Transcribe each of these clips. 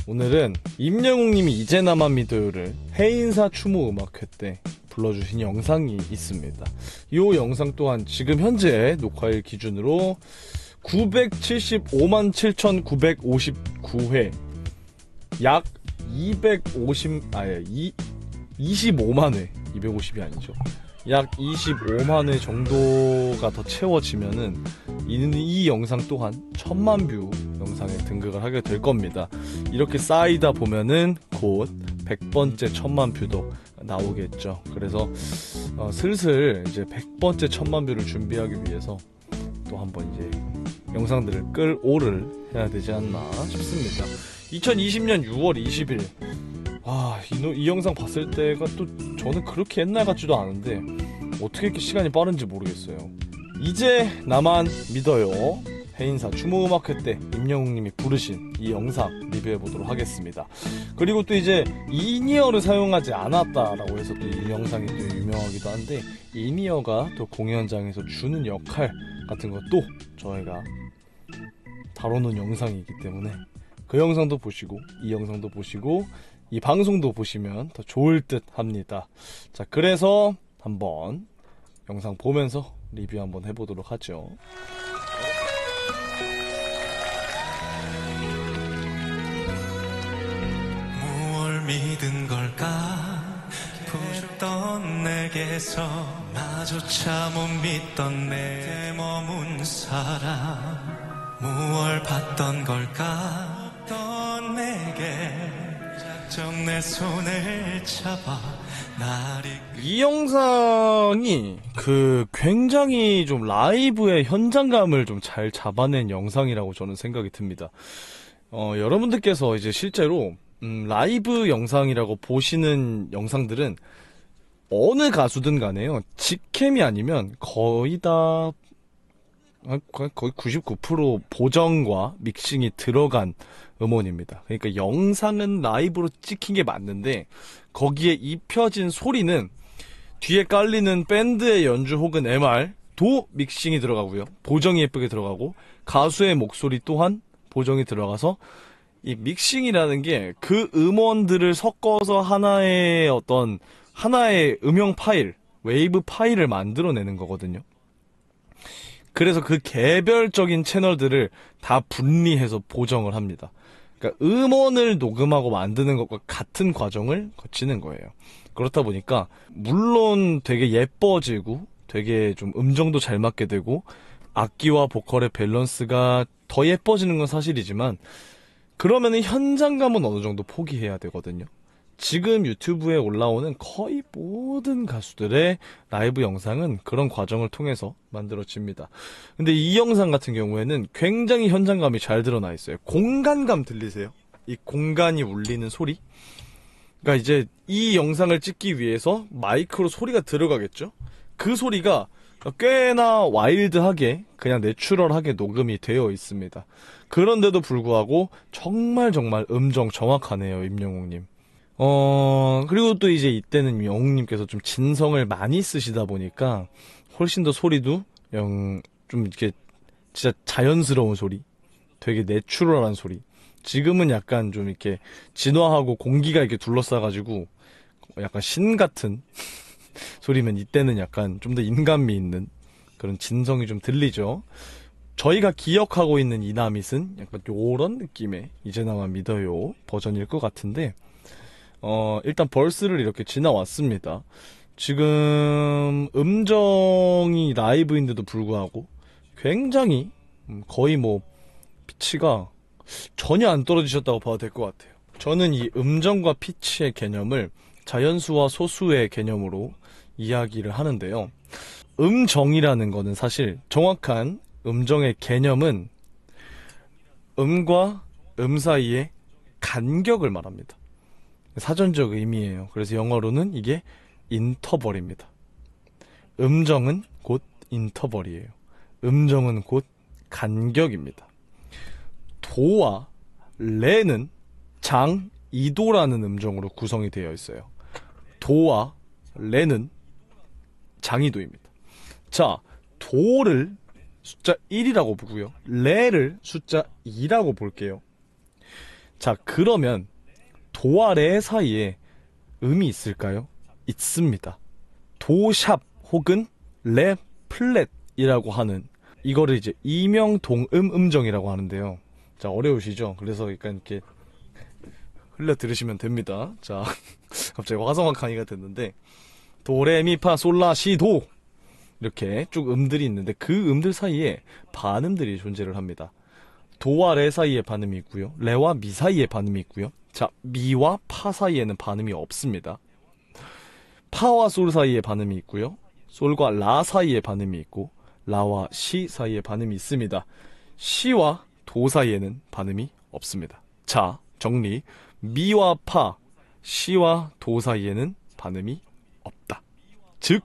오늘은 임영웅님이 이제나만 믿어요를 해인사 추모 음악회 때 불러주신 영상이 있습니다. 이 영상 또한 지금 현재 녹화일 기준으로 975만 7,959회, 약 25만 회, 250이 아니죠. 약 25만 회 정도가 더 채워지면은 이 영상 또한 1000만 뷰 영상에 등극을 하게 될 겁니다. 이렇게 쌓이다 보면은 곧 100번째 1000만 뷰도 나오겠죠. 그래서 슬슬 이제 100번째 1000만 뷰를 준비하기 위해서 또 한번 이제 영상들을 끌오를 해야 되지 않나 싶습니다. 2020년 6월 20일. 이 영상 봤을 때가 또 저는 그렇게 옛날 같지도 않은데 어떻게 이렇게 시간이 빠른지 모르겠어요. 이제 나만 믿어요 해인사 추모음악회 때 임영웅님이 부르신 이 영상 리뷰해보도록 하겠습니다. 그리고 또 이제 인이어를 사용하지 않았다라고 해서 또 이 영상이 또 유명하기도 한데, 인이어가 또 공연장에서 주는 역할 같은 것도 저희가 다뤄놓은 영상이기 때문에 그 영상도 보시고 이 영상도 보시고 이 방송도 보시면 더 좋을 듯 합니다. 자, 그래서 한번 영상 보면서 리뷰 한번 해보도록 하죠. 뭘 믿은 걸까? 부셨던 내게서 나조차 못 믿던 내 머문 사람, 무얼 봤던 걸까? 던 내게 작정 내 손을 잡아 이 영상이 굉장히 좀 라이브의 현장감을 좀 잘 잡아낸 영상이라고 저는 생각이 듭니다. 여러분들께서 이제 실제로 라이브 영상이라고 보시는 영상들은 어느 가수든 간에요, 직캠이 아니면 거의 99% 보정과 믹싱이 들어간 음원입니다. 그러니까 영상은 라이브로 찍힌 게 맞는데 거기에 입혀진 소리는 뒤에 깔리는 밴드의 연주 혹은 MR도 믹싱이 들어가고요, 보정이 예쁘게 들어가고, 가수의 목소리 또한 보정이 들어가서 이 믹싱이라는 게 그 음원들을 섞어서 하나의 음영 파일, 웨이브 파일을 만들어내는 거거든요. 그래서 그 개별적인 채널들을 다 분리해서 보정을 합니다. 그러니까 음원을 녹음하고 만드는 것과 같은 과정을 거치는 거예요. 그렇다 보니까 물론 되게 예뻐지고 되게 좀 음정도 잘 맞게 되고 악기와 보컬의 밸런스가 더 예뻐지는 건 사실이지만, 그러면은 현장감은 어느 정도 포기해야 되거든요. 지금 유튜브에 올라오는 거의 모든 가수들의 라이브 영상은 그런 과정을 통해서 만들어집니다. 근데 이 영상 같은 경우에는 굉장히 현장감이 잘 드러나 있어요. 공간감 들리세요? 이 공간이 울리는 소리? 그러니까 이제 이 영상을 찍기 위해서 마이크로 소리가 들어가겠죠? 그 소리가 꽤나 와일드하게, 그냥 내추럴하게 녹음이 되어 있습니다. 그런데도 불구하고 정말 음정 정확하네요, 임영웅님. 그리고 또 이제 이때는 영웅님께서 좀 진성을 많이 쓰시다 보니까 훨씬 더 소리도 좀 이렇게 진짜 자연스러운 소리, 되게 내추럴한 소리. 지금은 약간 좀 이렇게 진화하고 공기가 이렇게 둘러싸가지고 약간 신 같은 소리면, 이때는 약간 좀 더 인간미 있는 그런 진성이 좀 들리죠. 저희가 기억하고 있는 이나밋은 약간 요런 느낌의 이제 나만 믿어요 버전일 것 같은데, 일단 벌스를 이렇게 지나왔습니다. 지금 음정이 라이브인데도 불구하고 굉장히 거의 피치가 전혀 안 떨어지셨다고 봐도 될 것 같아요. 저는 이 음정과 피치의 개념을 자연수와 소수의 개념으로 이야기를 하는데요. 음정이라는 거는 사실 정확한 음정의 개념은 음과 음 사이의 간격을 말합니다. 사전적 의미예요. 그래서 영어로는 이게 인터벌입니다. 음정은 곧 인터벌이에요. 음정은 곧 간격입니다. 도와 레는 장이도라는 음정으로 구성이 되어 있어요. 도와 레는 장이도입니다. 자, 도를 숫자 1이라고 보고요, 레를 숫자 2라고 볼게요. 자, 그러면 도와 레 사이에 음이 있을까요? 있습니다. 도샵 혹은 레 플랫이라고 하는, 이거를 이제 이명 동음 음정이라고 하는데요. 자, 어려우시죠? 그래서 약간 이렇게 흘려 들으시면 됩니다. 자, 갑자기 화성학 강의가 됐는데, 도레미파솔라시도 이렇게 쭉 음들이 있는데 그 음들 사이에 반음들이 존재를 합니다. 도와 레 사이에 반음이 있고요, 레와 미 사이에 반음이 있고요. 자, 미와 파 사이에는 반음이 없습니다. 파와 솔 사이에 반음이 있고요, 솔과 라 사이에 반음이 있고, 라와 시 사이에 반음이 있습니다. 시와 도 사이에는 반음이 없습니다. 자, 정리. 미와 파, 시와 도 사이에는 반음이 없다. 즉,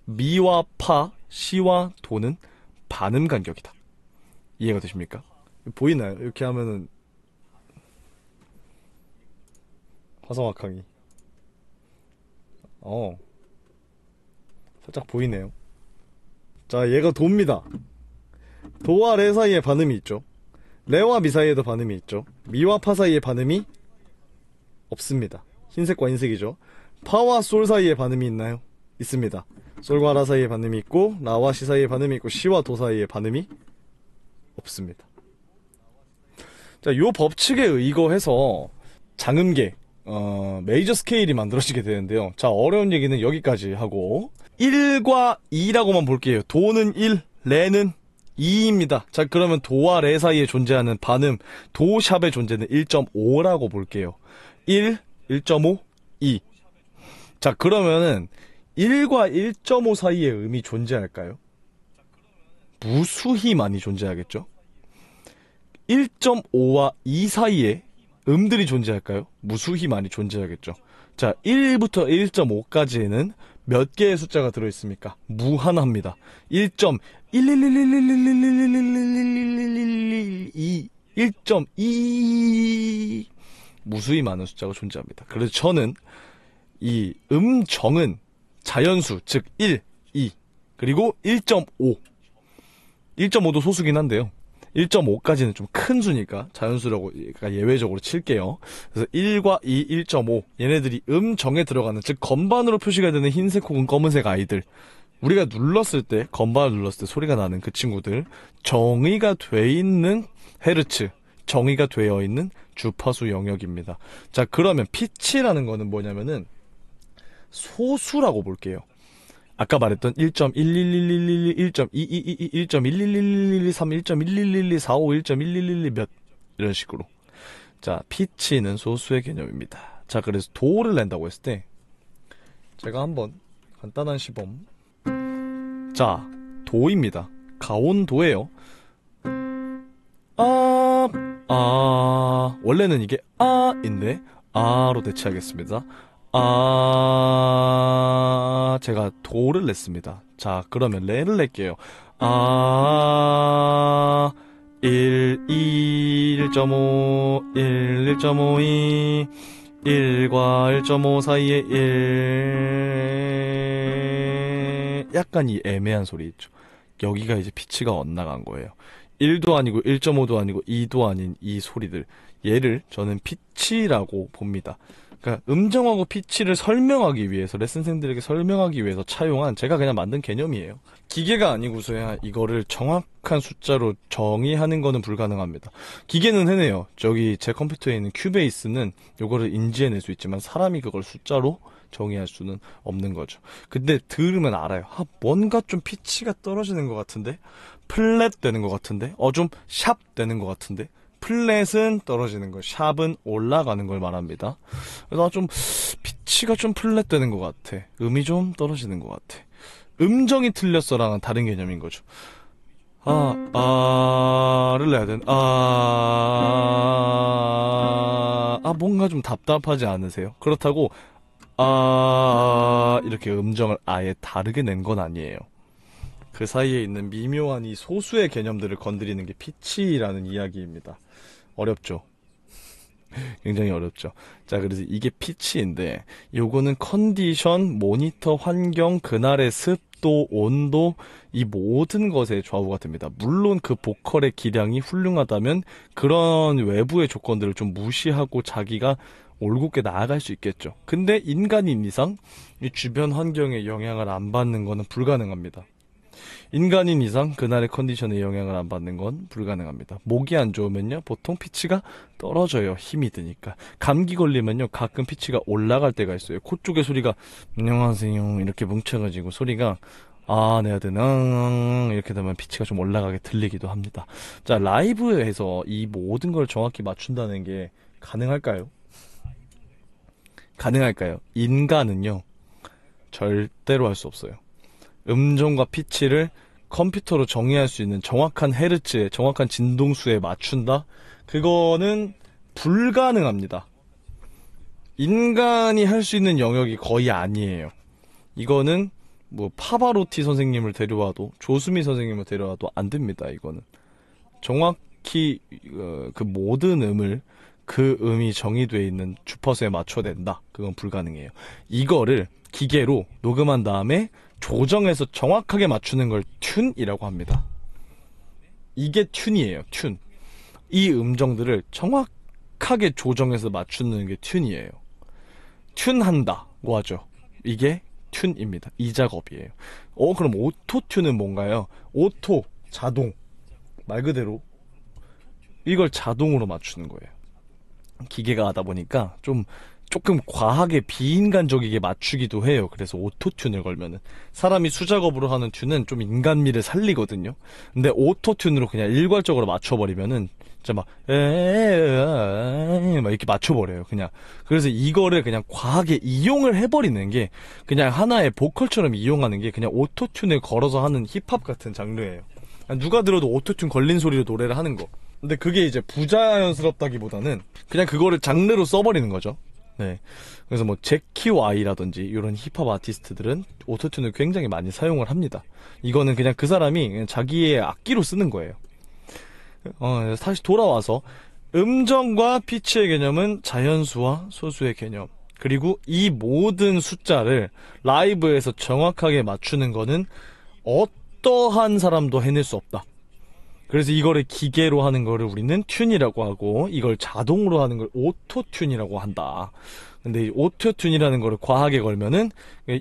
미와 파, 시와 도는 반음 간격이다. 이해가 되십니까? 보이나요? 이렇게 하면은 화성학 강의. 살짝 보이네요. 자, 얘가 도입니다. 도와 레 사이에 반음이 있죠. 레와 미 사이에도 반음이 있죠. 미와 파 사이에 반음이 없습니다. 흰색과 흰색이죠. 파와 솔 사이에 반음이 있나요? 있습니다. 솔과 라 사이에 반음이 있고, 라와 시 사이에 반음이 있고, 시와 도 사이에 반음이 없습니다. 자, 요 법칙에 의거해서 장음계, 메이저 스케일이 만들어지게 되는데요. 자, 어려운 얘기는 여기까지 하고 1과 2라고만 볼게요. 도는 1, 레는 2입니다. 자, 그러면 도와 레 사이에 존재하는 반음, 도샵의 존재는 1.5라고 볼게요. 1, 1.5, 2. 자, 그러면은 1과 1.5 사이에 음이 존재할까요? 무수히 많이 존재하겠죠? 1.5와 2 사이에 음들이 존재할까요? 무수히 많이 존재하겠죠. 자, 1부터 1.5까지는 몇 개의 숫자가 들어있습니까? 무한합니다. 1.111111111111111 1.2 무수히 많은 숫자가 존재합니다. 그래서 저는 이 음정은 자연수, 즉 1, 2, 그리고 1.5. 1.5도 소수긴 한데요. 1.5까지는 좀 큰 수니까 자연수라고 예외적으로 칠게요. 그래서 1과 2, 1.5 얘네들이 음정에 들어가는, 즉 건반으로 표시가 되는 흰색 혹은 검은색 아이들, 우리가 눌렀을 때, 건반을 눌렀을 때 소리가 나는 그 친구들, 정의가 돼 있는 헤르츠, 정의가 되어 있는 주파수 영역입니다. 자, 그러면 피치라는 거는 뭐냐면은 소수라고 볼게요. 아까 말했던 1.11111, 1.2222, 1.11113, 1.11114, 5, 1.11112 몇, 이런 식으로. 자, 피치는 소수의 개념입니다. 자, 그래서 도를 낸다고 했을 때 제가 한번 간단한 시범. 자, 도입니다. 가온도예요. 원래는 이게 아인데 아로 대체하겠습니다. 제가 도를 냈습니다. 자, 그러면 레를 낼게요. 1, 2, 1.5, 1, 1.52, 1과 1.5 사이에 1. 약간 이 애매한 소리 있죠. 여기가 이제 피치가 엇나간 거예요. 1도 아니고 1.5도 아니고 2도 아닌 이 소리들, 얘를 저는 피치라고 봅니다. 그러니까 음정하고 피치를 설명하기 위해서, 레슨생들에게 설명하기 위해서 차용한 제가 그냥 만든 개념이에요. 기계가 아니고서야 이거를 정확한 숫자로 정의하는 거는 불가능합니다. 기계는 해내요. 저기 제 컴퓨터에 있는 큐베이스는 요거를 인지해낼 수 있지만 사람이 그걸 숫자로 정의할 수는 없는 거죠. 근데 들으면 알아요. 뭔가 좀 피치가 떨어지는 것 같은데, 플랫 되는 것 같은데, 좀 샵 되는 것 같은데. 플랫은 떨어지는 거, 샵은 올라가는 걸 말합니다. 그래서 좀 피치가 좀 플랫 되는 것 같아. 음이 좀 떨어지는 것 같아. 음정이 틀렸어랑은 다른 개념인 거죠. 를 내야 되는. 뭔가 좀 답답하지 않으세요? 그렇다고 이렇게 음정을 아예 다르게 낸 건 아니에요. 그 사이에 있는 미묘한 이 소수의 개념들을 건드리는 게 피치라는 이야기입니다. 어렵죠? 굉장히 어렵죠. 자, 그래서 이게 피치인데, 요거는 컨디션, 모니터 환경, 그날의 습도, 온도, 이 모든 것에 좌우가 됩니다. 물론 그 보컬의 기량이 훌륭하다면 그런 외부의 조건들을 좀 무시하고 자기가 올곧게 나아갈 수 있겠죠. 근데 인간인 이상 이 주변 환경에 영향을 안 받는 거는 불가능합니다. 인간인 이상 그날의 컨디션에 영향을 안 받는 건 불가능합니다. 목이 안 좋으면요, 보통 피치가 떨어져요. 힘이 드니까. 감기 걸리면요, 가끔 피치가 올라갈 때가 있어요. 코 쪽에 소리가 안녕하세요 이렇게 뭉쳐가지고 소리가 내야 되나 이렇게 되면 피치가 좀 올라가게 들리기도 합니다. 자, 라이브에서 이 모든 걸 정확히 맞춘다는 게 가능할까요? 가능할까요? 인간은요, 절대로 할 수 없어요. 음정과 피치를 컴퓨터로 정의할 수 있는 정확한 헤르츠에, 정확한 진동수에 맞춘다? 그거는 불가능합니다. 인간이 할 수 있는 영역이 거의 아니에요. 이거는 뭐 파바로티 선생님을 데려와도, 조수미 선생님을 데려와도 안 됩니다. 이거는 정확히 그 모든 음을 그 음이 정의되어 있는 주파수에 맞춰낸다. 그건 불가능해요. 이거를 기계로 녹음한 다음에 조정해서 정확하게 맞추는 걸 튠이라고 합니다. 이게 튠이에요. 튠. 이 음정들을 정확하게 조정해서 맞추는 게 튠이에요. 튠한다고 하죠. 이게 튠입니다. 이 작업이에요. 그럼 오토튠은 뭔가요? 오토, 자동. 말 그대로 이걸 자동으로 맞추는 거예요. 기계가 하다 보니까 조금 과하게 비인간적이게 맞추기도 해요. 그래서 오토튠을 걸면은 사람이 수작업으로 하는 튠은 좀 인간미를 살리거든요. 근데 오토튠으로 그냥 일괄적으로 맞춰버리면은 진짜 막 이렇게 맞춰버려요. 그냥. 그래서 이거를 그냥 과하게 이용을 해버리는 게, 그냥 하나의 보컬처럼 이용하는 게 그냥 오토튠을 걸어서 하는 힙합 같은 장르예요. 누가 들어도 오토튠 걸린 소리로 노래를 하는 거. 근데 그게 이제 부자연스럽다기보다는 그냥 그거를 장르로 써버리는 거죠. 네. 그래서 뭐 제키 와이라든지 이런 힙합 아티스트들은 오토튠을 굉장히 많이 사용을 합니다. 이거는 그냥 그 사람이 그냥 자기의 악기로 쓰는 거예요. 다시 돌아와서 음정과 피치의 개념은 자연수와 소수의 개념. 그리고 이 모든 숫자를 라이브에서 정확하게 맞추는 거는 어떠한 사람도 해낼 수 없다. 그래서 이거를 기계로 하는 거를 우리는 튠이라고 하고, 이걸 자동으로 하는 걸 오토튠이라고 한다. 근데 이 오토튠이라는 거를 과하게 걸면은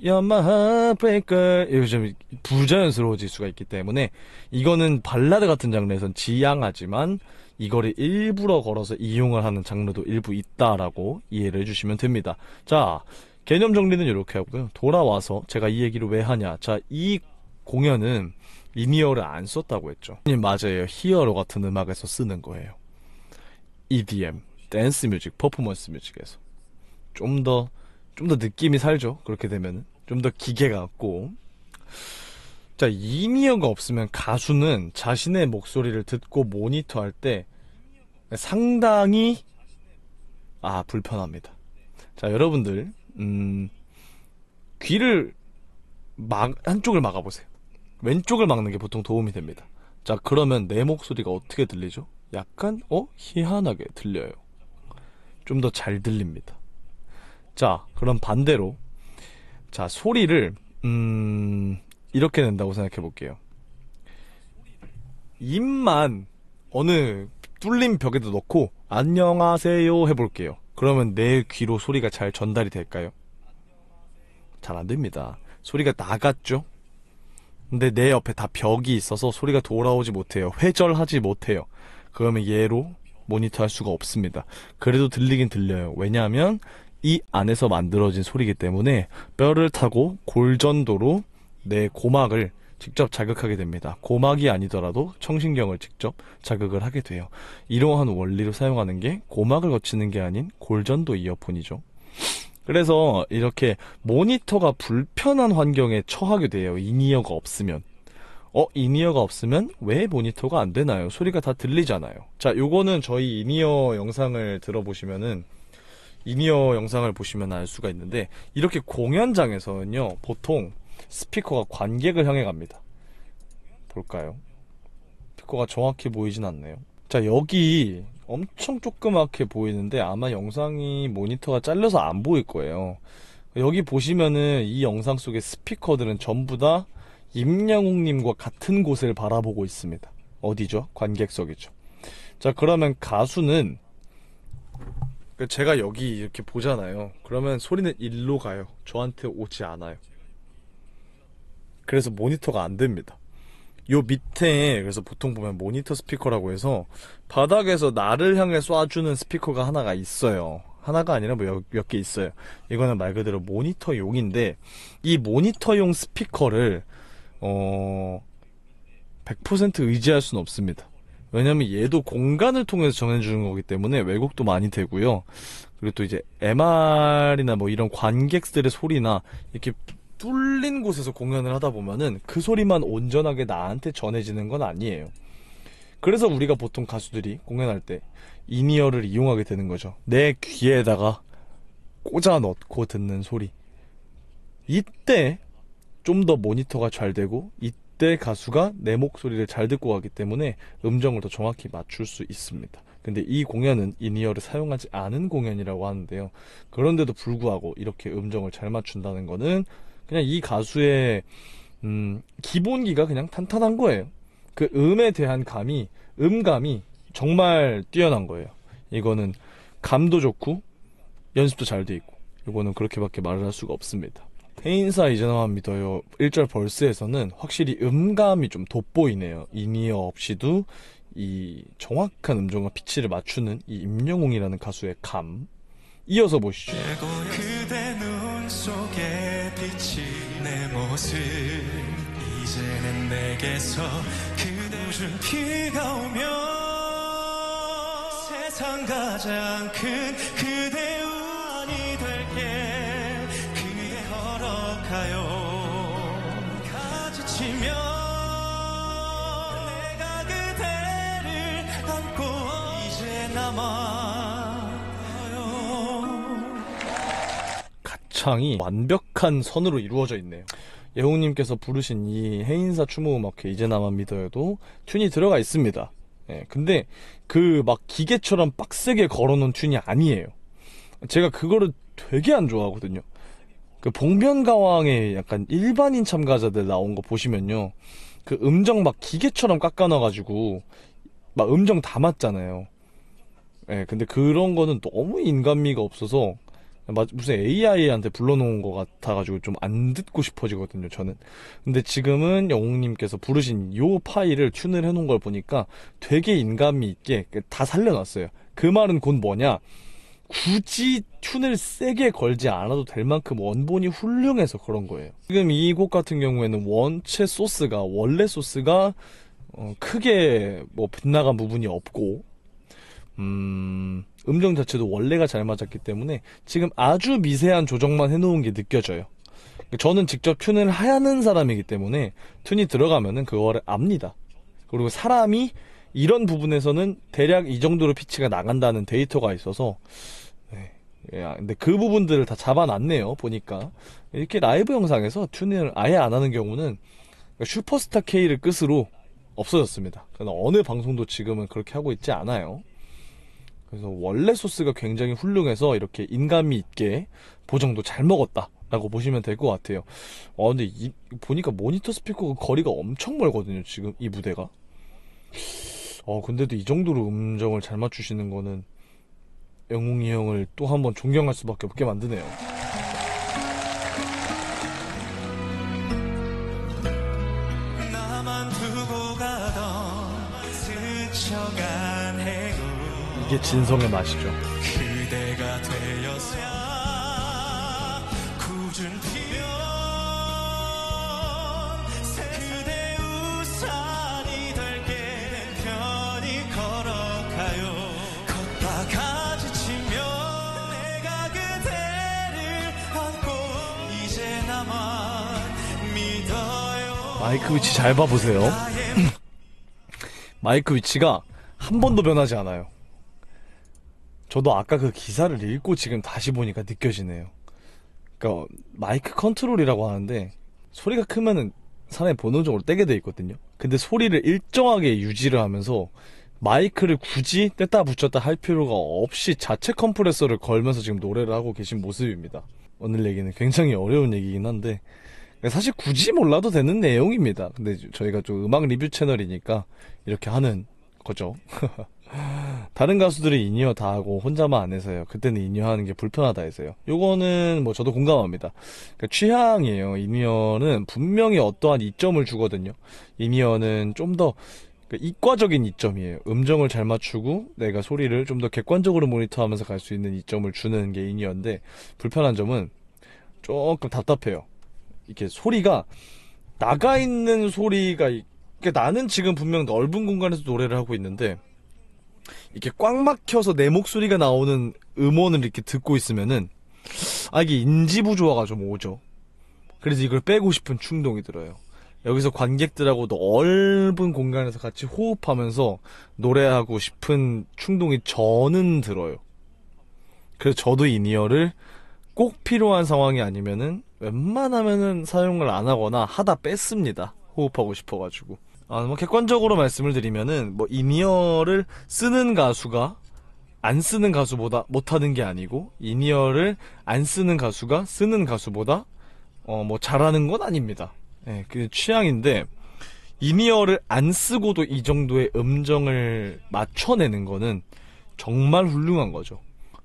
야마하 브레이커 이거 좀 부자연스러워질 수가 있기 때문에, 이거는 발라드 같은 장르에선 지양하지만 이거를 일부러 걸어서 이용을 하는 장르도 일부 있다라고 이해를 해주시면 됩니다. 자, 개념 정리는 이렇게 하고요. 돌아와서 제가 이 얘기를 왜 하냐. 자, 이 공연은 인이어를 안 썼다고 했죠. 맞아요. 히어로 같은 음악에서 쓰는 거예요. EDM, 댄스 뮤직, 퍼포먼스 뮤직에서 좀 더 느낌이 살죠. 그렇게 되면은 좀 더 기계 같고. 자, 인이어가 없으면 가수는 자신의 목소리를 듣고 모니터할 때 상당히 불편합니다. 자, 여러분들 귀를 한쪽을 막아보세요. 왼쪽을 막는 게 보통 도움이 됩니다. 자, 그러면 내 목소리가 어떻게 들리죠? 약간 희한하게 들려요. 좀 더 잘 들립니다. 자, 그럼 반대로, 자, 소리를 이렇게 낸다고 생각해 볼게요. 입만 어느 뚫린 벽에도 넣고 안녕하세요 해볼게요. 그러면 내 귀로 소리가 잘 전달이 될까요? 잘 안 됩니다. 소리가 나갔죠? 근데 내 옆에 다 벽이 있어서 소리가 돌아오지 못해요. 회절하지 못해요. 그러면 얘로 모니터 할 수가 없습니다. 그래도 들리긴 들려요. 왜냐하면 이 안에서 만들어진 소리이기 때문에 뼈를 타고 골전도로 내 고막을 직접 자극하게 됩니다. 고막이 아니더라도 청신경을 직접 자극을 하게 돼요. 이러한 원리로 사용하는 게 고막을 거치는 게 아닌 골전도 이어폰이죠. 그래서 이렇게 모니터가 불편한 환경에 처하게 돼요. 인이어가 없으면. 인이어가 없으면 왜 모니터가 안 되나요? 소리가 다 들리잖아요. 자, 요거는 저희 인이어 영상을 들어보시면은, 인이어 영상을 보시면 알 수가 있는데, 이렇게 공연장에서는요, 보통 스피커가 관객을 향해 갑니다. 볼까요? 스피커가 정확히 보이진 않네요. 자, 여기 엄청 조그맣게 보이는데 아마 영상이 모니터가 잘려서 안 보일 거예요. 여기 보시면은 이 영상 속의 스피커들은 전부 다 임영웅님과 같은 곳을 바라보고 있습니다. 어디죠? 관객석이죠. 자, 그러면 가수는 제가 여기 이렇게 보잖아요. 그러면 소리는 일로 가요. 저한테 오지 않아요. 그래서 모니터가 안 됩니다. 요 밑에 그래서 보통 보면 모니터 스피커라고 해서 바닥에서 나를 향해 쏴주는 스피커가 하나가 있어요. 하나가 아니라 뭐 몇 개 있어요. 이거는 말 그대로 모니터용인데 이 모니터용 스피커를 100% 의지할 수는 없습니다. 왜냐면 얘도 공간을 통해서 전해주는 거기 때문에 왜곡도 많이 되고요. 그리고 또 이제 MR이나 뭐 이런 관객들의 소리나 이렇게 뚫린 곳에서 공연을 하다 보면은 그 소리만 온전하게 나한테 전해지는 건 아니에요. 그래서 우리가 보통 가수들이 공연할 때 인이어를 이용하게 되는 거죠. 내 귀에다가 꽂아 넣고 듣는 소리. 이때 좀 더 모니터가 잘 되고 이때 가수가 내 목소리를 잘 듣고 가기 때문에 음정을 더 정확히 맞출 수 있습니다. 근데 이 공연은 인이어를 사용하지 않은 공연이라고 하는데요. 그런데도 불구하고 이렇게 음정을 잘 맞춘다는 거는 그냥 이 가수의 기본기가 그냥 탄탄한 거예요. 그 음에 대한 음감이 정말 뛰어난 거예요. 이거는 감도 좋고 연습도 잘 돼 있고 이거는 그렇게밖에 말을 할 수가 없습니다. 해인사 이제 나만 믿어요 1절 벌스에서는 확실히 음감이 좀 돋보이네요. 인이어 없이도 이 정확한 음정과 피치를 맞추는 이 임영웅이라는 가수의 감. 이어서 보시죠. 그대 눈 속에 비친 내 모습 이제는 내게서 그대 준 비가 오면 세상 가장 큰 그대 우환이 될게 그대 걸어가요 가지치면 내가 그대를 안고 이제 남아요. 가창이 완벽한 선으로 이루어져 있네요. 예홍님께서 부르신 이 해인사 추모음악회 이제 나만 믿어요도 튠이 들어가 있습니다. 예, 근데 그 막 기계처럼 빡세게 걸어놓은 튠이 아니에요. 제가 그거를 되게 안 좋아하거든요. 그 복면가왕에 약간 일반인 참가자들 나온 거 보시면요, 그 음정 막 기계처럼 깎아놔가지고 막 음정 다 맞잖아요. 예, 근데 그런 거는 너무 인간미가 없어서 무슨 AI한테 불러놓은 것 같아가지고 좀 안 듣고 싶어지거든요, 저는. 근데 지금은 영웅님께서 부르신 요 파일을 튠을 해놓은 걸 보니까 되게 인간미 있게 다 살려놨어요. 그 말은 곧 뭐냐? 굳이 튠을 세게 걸지 않아도 될 만큼 원본이 훌륭해서 그런 거예요. 지금 이 곡 같은 경우에는 원래 소스가 크게 뭐 빗나간 부분이 없고 음정 자체도 원래가 잘 맞았기 때문에 지금 아주 미세한 조정만 해놓은 게 느껴져요. 저는 직접 튠을 하는 사람이기 때문에 튠이 들어가면은 그거를 압니다. 그리고 사람이 이런 부분에서는 대략 이 정도로 피치가 나간다는 데이터가 있어서 네. 근데 그 부분들을 다 잡아놨네요. 보니까 이렇게 라이브 영상에서 튠을 아예 안 하는 경우는 슈퍼스타 K를 끝으로 없어졌습니다. 어느 방송도 지금은 그렇게 하고 있지 않아요. 그래서 원래 소스가 굉장히 훌륭해서 이렇게 인간미 있게 보정도 잘 먹었다라고 보시면 될 것 같아요. 근데 보니까 모니터 스피커가 거리가 엄청 멀거든요, 지금 이 무대가. 근데도 이 정도로 음정을 잘 맞추시는 거는 영웅이 형을 또 한 번 존경할 수밖에 없게 만드네요. 나만 두고 가던 스쳐간 해고 이게 진성의 맛이죠. 그대가 되어서야 굳은 피면 그대 우산이 될게 편히 걸어가요. 걷다가 지치면 내가 그대를 안고 이제 나만 믿어요. 마이크 위치 잘 봐보세요. 마이크 위치가 한 번도 변하지 않아요. 저도 아까 그 기사를 읽고 지금 다시 보니까 느껴지네요. 그러니까 마이크 컨트롤이라고 하는데 소리가 크면은 사람이 본능적으로 떼게 돼 있거든요. 근데 소리를 일정하게 유지를 하면서 마이크를 굳이 뗐다 붙였다 할 필요가 없이 자체 컴프레서를 걸면서 지금 노래를 하고 계신 모습입니다. 오늘 얘기는 굉장히 어려운 얘기긴 한데 사실 굳이 몰라도 되는 내용입니다. 근데 저희가 좀 음악 리뷰 채널이니까 이렇게 하는 거죠. 다른 가수들이 인이어 다 하고 혼자만 안 해서요. 그때는 인이어 하는 게 불편하다 해서요. 요거는 뭐 저도 공감합니다. 그러니까 취향이에요. 인이어는 분명히 어떠한 이점을 주거든요. 인이어는 좀 더 이과적인 이점이에요. 음정을 잘 맞추고 내가 소리를 좀 더 객관적으로 모니터하면서 갈 수 있는 이점을 주는 게 인이어인데, 불편한 점은 조금 답답해요. 이렇게 소리가 나가 있는 소리가 그러니까 나는 지금 분명 넓은 공간에서 노래를 하고 있는데 이렇게 꽉 막혀서 내 목소리가 나오는 음원을 이렇게 듣고 있으면은 이게 인지 부조화가 좀 오죠. 그래서 이걸 빼고 싶은 충동이 들어요. 여기서 관객들하고도 넓은 공간에서 같이 호흡하면서 노래하고 싶은 충동이 저는 들어요. 그래서 저도 인이어를 꼭 필요한 상황이 아니면은 웬만하면은 사용을 안 하거나 하다 뺐습니다. 호흡하고 싶어가지고. 뭐 객관적으로 말씀을 드리면은 뭐 인이어를 쓰는 가수가 안 쓰는 가수보다 못하는 게 아니고, 인이어를 안 쓰는 가수가 쓰는 가수보다 뭐 잘하는 건 아닙니다. 예, 그 취향인데, 인이어를 안 쓰고도 이 정도의 음정을 맞춰내는 거는 정말 훌륭한 거죠.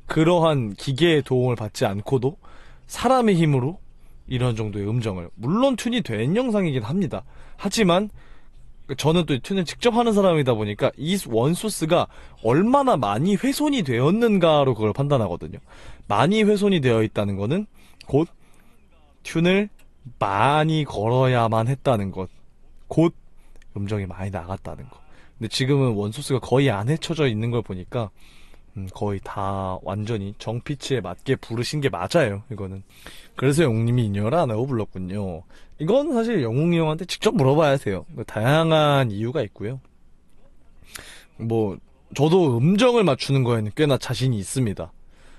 그러한 기계의 도움을 받지 않고도 사람의 힘으로 이런 정도의 음정을, 물론 튠이 된 영상이긴 합니다. 하지만 저는 또 튠을 직접 하는 사람이다 보니까 이 원소스가 얼마나 많이 훼손이 되었는가로 그걸 판단하거든요. 많이 훼손이 되어 있다는 거는 곧 튠을 많이 걸어야만 했다는 것, 곧 음정이 많이 나갔다는 것. 근데 지금은 원소스가 거의 안 헤쳐져 있는 걸 보니까 거의 다 완전히 정피치에 맞게 부르신 게 맞아요, 이거는. 그래서 영웅님이 인이어를 안 하고 불렀군요. 이건 사실 영웅이 형한테 직접 물어봐야 돼요. 다양한 이유가 있고요. 뭐 저도 음정을 맞추는 거에는 꽤나 자신이 있습니다.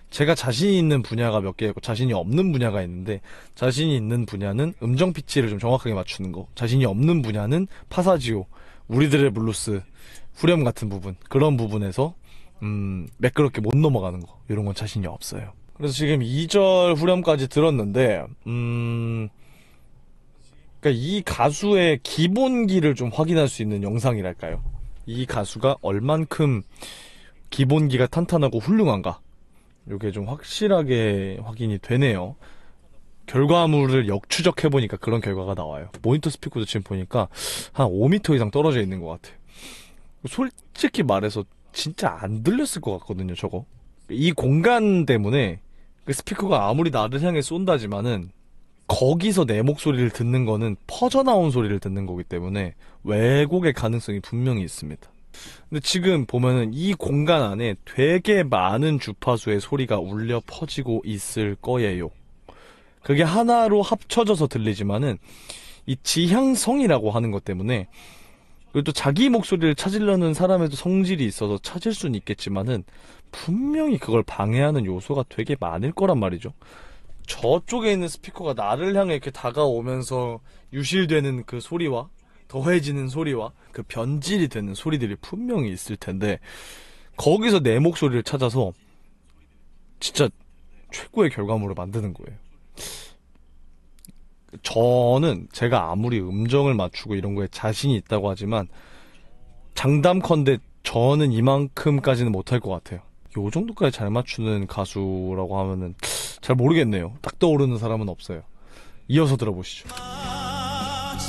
제가 자신 있는 분야가 몇 개 있고 자신이 없는 분야가 있는데, 자신이 있는 분야는 음정 피치를 좀 정확하게 맞추는 거, 자신이 없는 분야는 파사지오, 우리들의 블루스, 후렴 같은 부분, 그런 부분에서 매끄럽게 못 넘어가는 거, 이런 건 자신이 없어요. 그래서 지금 2절 후렴까지 들었는데 그러니까 이 가수의 기본기를 좀 확인할 수 있는 영상이랄까요? 이 가수가 얼만큼 기본기가 탄탄하고 훌륭한가, 이게 좀 확실하게 확인이 되네요. 결과물을 역추적해보니까 그런 결과가 나와요. 모니터 스피커도 지금 보니까 한 5m 이상 떨어져 있는 것 같아요. 솔직히 말해서 진짜 안 들렸을 것 같거든요, 저거. 이 공간 때문에 그 스피커가 아무리 나를 향해 쏜다지만은 거기서 내 목소리를 듣는 거는 퍼져나온 소리를 듣는 거기 때문에 왜곡의 가능성이 분명히 있습니다. 근데 지금 보면은 이 공간 안에 되게 많은 주파수의 소리가 울려 퍼지고 있을 거예요. 그게 하나로 합쳐져서 들리지만은 이 지향성이라고 하는 것 때문에, 그리고 또 자기 목소리를 찾으려는 사람에도 성질이 있어서 찾을 수는 있겠지만은 분명히 그걸 방해하는 요소가 되게 많을 거란 말이죠. 저쪽에 있는 스피커가 나를 향해 이렇게 다가오면서 유실되는 그 소리와 더해지는 소리와 그 변질이 되는 소리들이 분명히 있을 텐데, 거기서 내 목소리를 찾아서 진짜 최고의 결과물을 만드는 거예요. 저는 제가 아무리 음정을 맞추고 이런 거에 자신이 있다고 하지만 장담컨대 저는 이만큼까지는 못할 것 같아요. 요 정도까지 잘 맞추는 가수라고 하면은 잘 모르겠네요. 딱 떠오르는 사람은 없어요. 이어서 들어보시죠. 마지막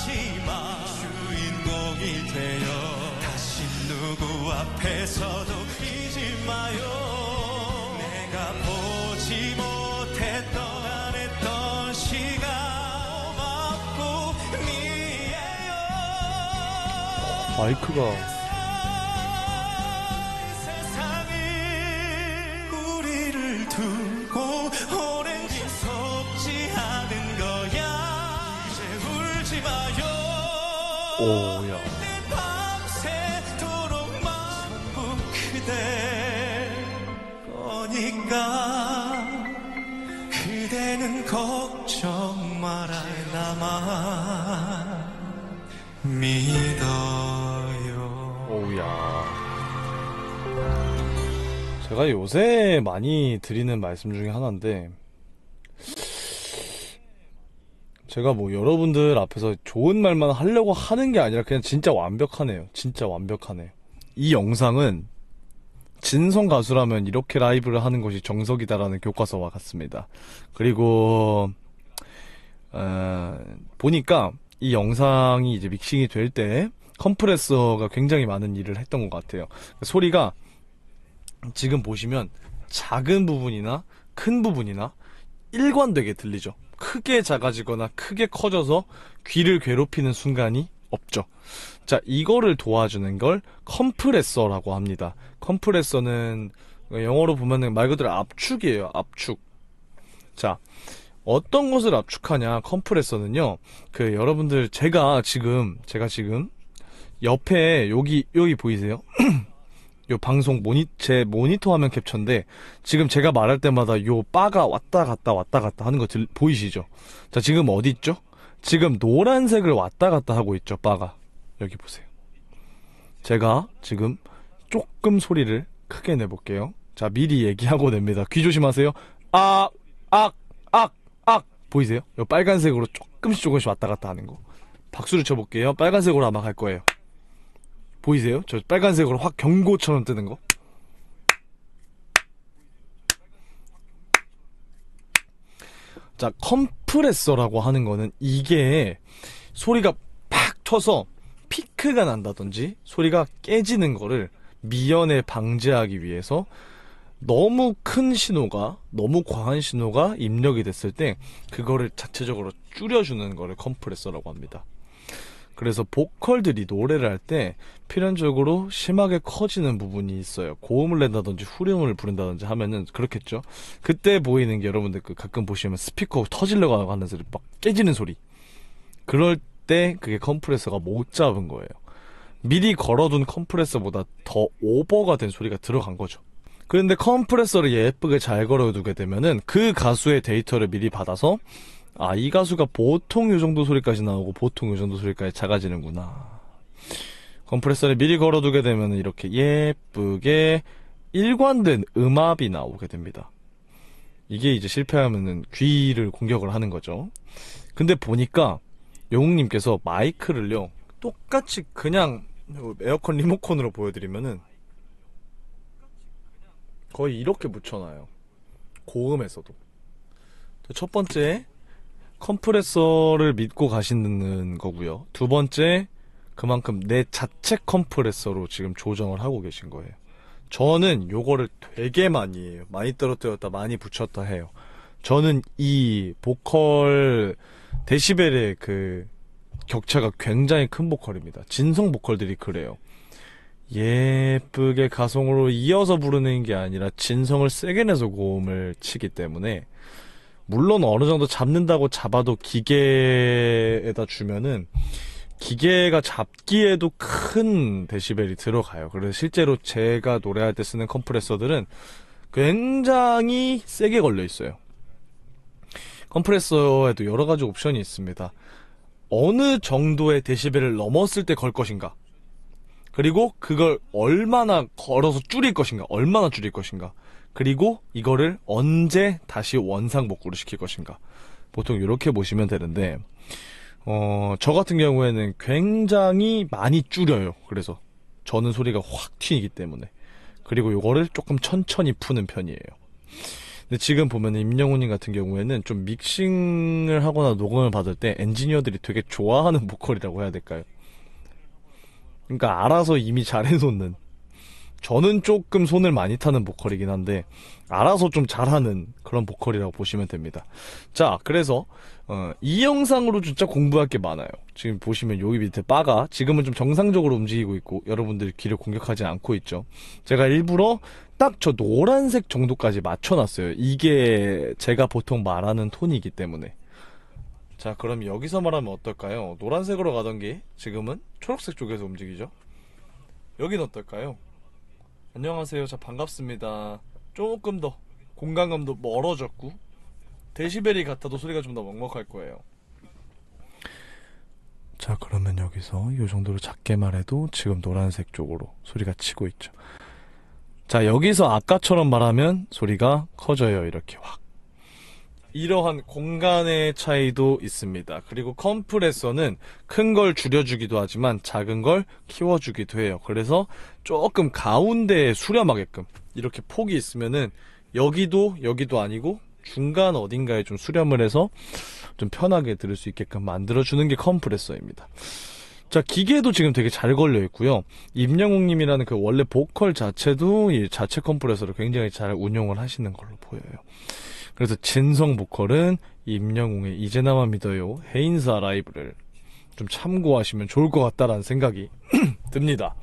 주인공이 되어 다시 누구 앞에서도 잊지 마요. 내가 보지 못했던 안 했던 시간 고맙고 미에요. 마이크가 우리를 두고 오랜 길 속지 않은 거야. 이제 울지 마요. 오야. 밤새도록 마음 그대 거니까 그대는 걱정 말아. 나만 믿어요. 오야. 제가 요새 많이 드리는 말씀 중에 하나인데, 제가 뭐 여러분들 앞에서 좋은 말만 하려고 하는 게 아니라 그냥 진짜 완벽하네요. 진짜 완벽하네요. 이 영상은 진성 가수라면 이렇게 라이브를 하는 것이 정석이다라는 교과서와 같습니다. 그리고 보니까 이 영상이 이제 믹싱이 될 때 컴프레서가 굉장히 많은 일을 했던 것 같아요. 소리가 지금 보시면 작은 부분이나 큰 부분이나 일관되게 들리죠. 크게 작아지거나 크게 커져서 귀를 괴롭히는 순간이 없죠. 자, 이거를 도와주는 걸 컴프레서라고 합니다. 컴프레서는 영어로 보면은 말 그대로 압축이에요. 압축. 자, 어떤 것을 압축하냐? 컴프레서는요. 여러분들 제가 지금 옆에 여기 보이세요? 요 방송 제 모니터 화면 캡처인데 지금 제가 말할 때마다 요 바가 왔다 갔다 하는 거 보이시죠? 자, 지금 어디 있죠? 지금 노란색을 왔다 갔다 하고 있죠, 바가. 여기 보세요. 제가 지금 조금 소리를 크게 내볼게요. 자, 미리 얘기하고 냅니다. 귀 조심하세요. 보이세요? 요 빨간색으로 조금씩 왔다 갔다 하는 거. 박수를 쳐볼게요. 빨간색으로 아마 갈 거예요. 보이세요? 저 빨간색으로 확 경고처럼 뜨는 거. 자, 컴프레서라고 하는 거는 이게 소리가 팍 튀어서 피크가 난다든지 소리가 깨지는 거를 미연에 방지하기 위해서 너무 큰 신호가, 너무 과한 신호가 입력이 됐을 때 그거를 자체적으로 줄여주는 거를 컴프레서라고 합니다. 그래서 보컬들이 노래를 할 때 필연적으로 심하게 커지는 부분이 있어요. 고음을 낸다든지 후렴을 부른다든지 하면은 그렇겠죠. 그때 보이는 게 여러분들 가끔 보시면 스피커 터지려고 하는 소리, 막 깨지는 소리. 그럴 때 그게 컴프레서가 못 잡은 거예요. 미리 걸어둔 컴프레서보다 더 오버가 된 소리가 들어간 거죠. 그런데 컴프레서를 예쁘게 잘 걸어두게 되면은 그 가수의 데이터를 미리 받아서 이 가수가 보통 요 정도 소리까지 나오고 보통 요 정도 소리까지 작아지는구나. 컴프레서를 미리 걸어두게 되면 이렇게 예쁘게 일관된 음압이 나오게 됩니다. 이게 이제 실패하면은 귀를 공격을 하는 거죠. 근데 보니까 영웅님께서 마이크를요, 똑같이 그냥 에어컨 리모컨으로 보여드리면은 거의 이렇게 붙여놔요. 고음에서도. 첫 번째, 컴프레서를 믿고 가시는 거고요. 두 번째, 그만큼 내 자체 컴프레서로 지금 조정을 하고 계신 거예요. 저는 요거를 되게 많이 해요. 많이 떨어뜨렸다 많이 붙였다 해요. 저는 이 보컬 데시벨의 격차가 굉장히 큰 보컬입니다. 진성 보컬들이 그래요. 예쁘게 가성으로 이어서 부르는 게 아니라 진성을 세게 내서 고음을 치기 때문에, 물론 어느 정도 잡는다고 잡아도 기계에다 주면은 기계가 잡기에도 큰 데시벨이 들어가요. 그래서 실제로 제가 노래할 때 쓰는 컴프레서들은 굉장히 세게 걸려 있어요. 컴프레서에도 여러 가지 옵션이 있습니다. 어느 정도의 데시벨을 넘었을 때 걸 것인가, 그리고 그걸 얼마나 걸어서 줄일 것인가, 얼마나 줄일 것인가, 그리고 이거를 언제 다시 원상복구를 시킬 것인가. 보통 이렇게 보시면 되는데, 저 같은 경우에는 굉장히 많이 줄여요. 그래서 저는 소리가 확 튀기 때문에. 그리고 이거를 조금 천천히 푸는 편이에요. 근데 지금 보면 임영웅님 같은 경우에는 좀 믹싱을 하거나 녹음을 받을 때 엔지니어들이 되게 좋아하는 보컬이라고 해야 될까요? 그러니까 알아서 이미 잘 해놓는, 저는 조금 손을 많이 타는 보컬이긴 한데 알아서 좀 잘하는 그런 보컬이라고 보시면 됩니다. 자, 그래서 이 영상으로 진짜 공부할 게 많아요. 지금 보시면 여기 밑에 바가 지금은 좀 정상적으로 움직이고 있고 여러분들 귀를 공격하지 않고 있죠. 제가 일부러 딱 저 노란색 정도까지 맞춰놨어요. 이게 제가 보통 말하는 톤이기 때문에. 자, 그럼 여기서 말하면 어떨까요? 노란색으로 가던 게 지금은 초록색 쪽에서 움직이죠. 여긴 어떨까요? 안녕하세요. 자, 반갑습니다. 조금 더 공간감도 멀어졌고 데시벨이 같아도 소리가 좀 더 먹먹할 거예요. 자, 그러면 여기서 이 정도로 작게 말해도 지금 노란색 쪽으로 소리가 치고 있죠. 자, 여기서 아까처럼 말하면 소리가 커져요. 이렇게 확. 이러한 공간의 차이도 있습니다. 그리고 컴프레서는 큰 걸 줄여주기도 하지만 작은 걸 키워주기도 해요. 그래서 조금 가운데에 수렴하게끔 이렇게 폭이 있으면은 여기도 아니고 중간 어딘가에 좀 수렴을 해서 좀 편하게 들을 수 있게끔 만들어주는 게 컴프레서입니다. 자, 기계도 지금 되게 잘 걸려 있고요. 임영웅님이라는 그 원래 보컬 자체도 이 자체 컴프레서를 굉장히 잘 운용을 하시는 걸로 보여요. 그래서 진성 보컬은 임영웅의 이제 나만 믿어요 해인사 라이브를 좀 참고하시면 좋을 것 같다라는 생각이 듭니다.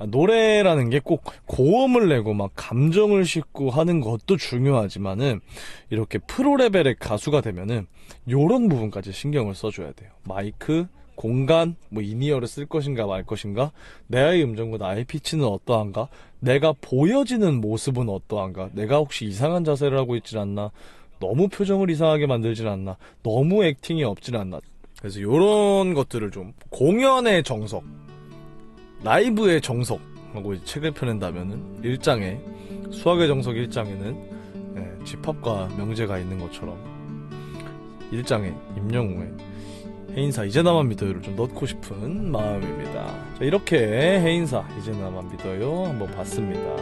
노래라는 게 꼭 고음을 내고 막 감정을 싣고 하는 것도 중요하지만은 이렇게 프로 레벨의 가수가 되면은 요런 부분까지 신경을 써줘야 돼요. 마이크, 공간, 뭐 인이어를 쓸 것인가 말 것인가, 내의 음정과 나의 피치는 어떠한가, 내가 보여지는 모습은 어떠한가, 내가 혹시 이상한 자세를 하고 있질 않나, 너무 표정을 이상하게 만들질 않나, 너무 액팅이 없질 않나. 그래서 요런 것들을 좀 공연의 정석, 라이브의 정석하고 책을 펴낸다면은 1장에 수학의 정석 1장에는 집합과 명제가 있는 것처럼 1장에 임영웅의 해인사 이제 나만 믿어요를 좀 넣고 싶은 마음입니다. 자, 이렇게 해인사 이제 나만 믿어요 한번 봤습니다.